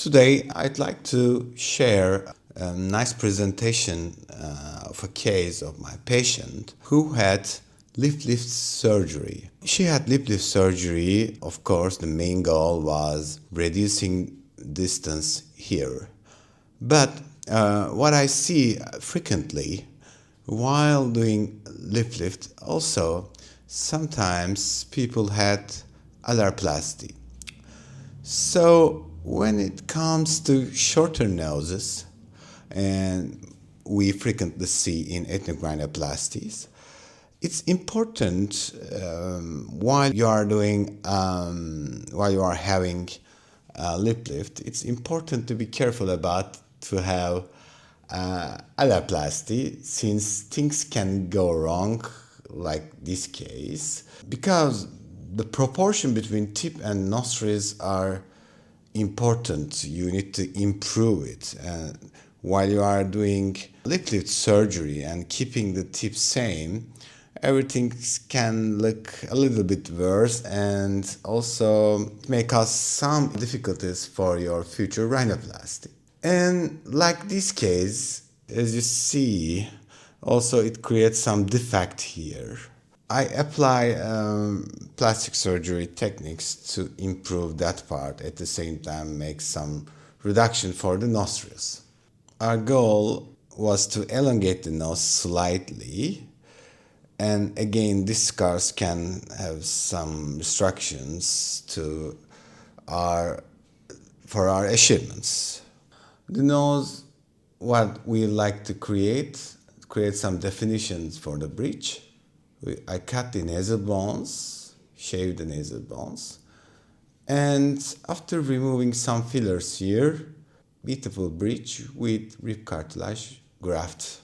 Today, I'd like to share a nice presentation of a case of my patient who had lip lift surgery. She had lip lift surgery. Of course, the main goal was reducing distance here. But what I see frequently while doing lip lift, also sometimes people had rhinoplasty. So when it comes to shorter noses, and we frequently see in ethnic rhinoplasties, it's important while you are having lip lift. It's important to be careful about to have rhinoplasty, since things can go wrong, like this case, because the proportion between tip and nostrils are important. You need to improve it. While you are doing lip lift surgery and keeping the tip same, everything can look a little bit worse and also may cause some difficulties for your future rhinoplasty. And like this case, as you see, also it creates some defect here. I apply plastic surgery techniques to improve that part, at the same time make some reduction for the nostrils. Our goal was to elongate the nose slightly, and again these scars can have some restrictions for our achievements. The nose, what we like to create some definitions for the bridge. I cut the nasal bones, shave the nasal bones, and after removing some fillers here, beautiful bridge with rib cartilage graft.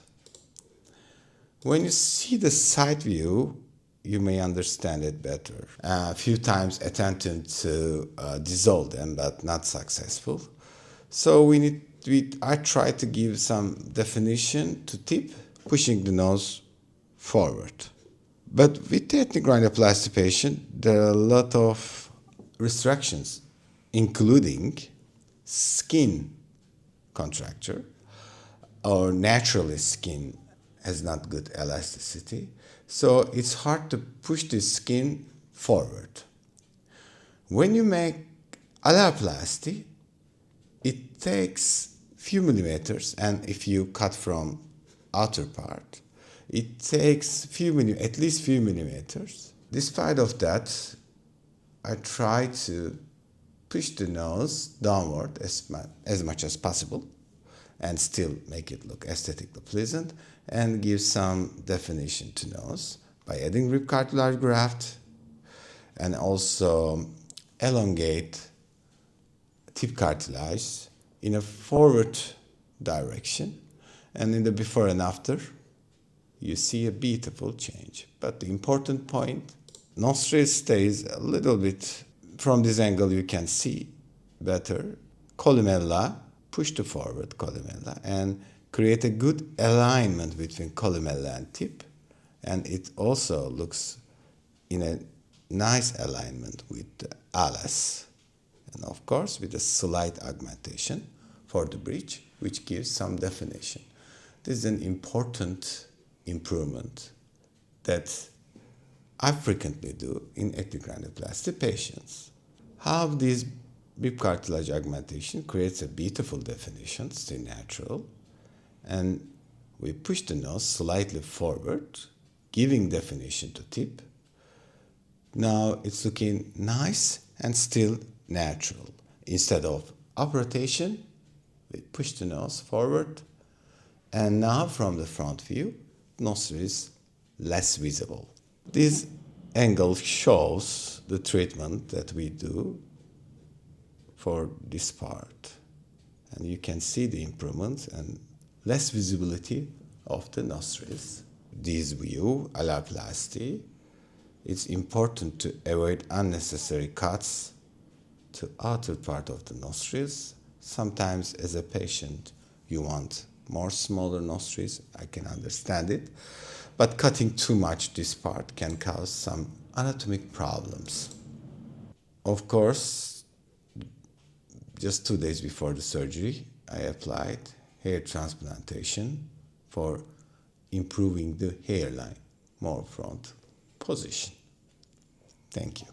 When you see the side view, you may understand it better. A few times attempted to dissolve them, but not successful. So I try to give some definition to tip, pushing the nose forward. But with the ethnic rhinoplasty patient, there are a lot of restrictions, including skin contracture, or naturally skin has not good elasticity. So it's hard to push the skin forward. When you make rhinoplasty, it takes few millimeters, and if you cut from outer part, it takes at least few millimeters. Despite of that, I try to push the nose downward as much as possible and still make it look aesthetically pleasant, and give some definition to nose by adding rib cartilage graft, and also elongate tip cartilage in a forward direction, and in the before and after you see a beautiful change. But the important point, nostril stays a little bit, from this angle you can see better. Columella, push to forward columella and create a good alignment between columella and tip, and it also looks in a nice alignment with the ALAS, and of course with a slight augmentation for the bridge, which gives some definition. This is an important improvement that I frequently do in ethnic rhinoplasty patients. How this rib cartilage augmentation creates a beautiful definition, still natural, and we push the nose slightly forward, giving definition to tip. Now it's looking nice and still natural. Instead of up rotation, we push the nose forward, and now from the front view, nostril is less visible. This angle shows the treatment that we do for this part, and you can see the improvements and less visibility of the nostrils. This view, rhinoplasty, it's important to avoid unnecessary cuts to outer part of the nostrils. Sometimes as a patient you want more smaller nostrils, I can understand it, but cutting too much this part can cause some anatomic problems. Of course, just 2 days before the surgery, I applied hair transplantation for improving the hairline, more front position. Thank you.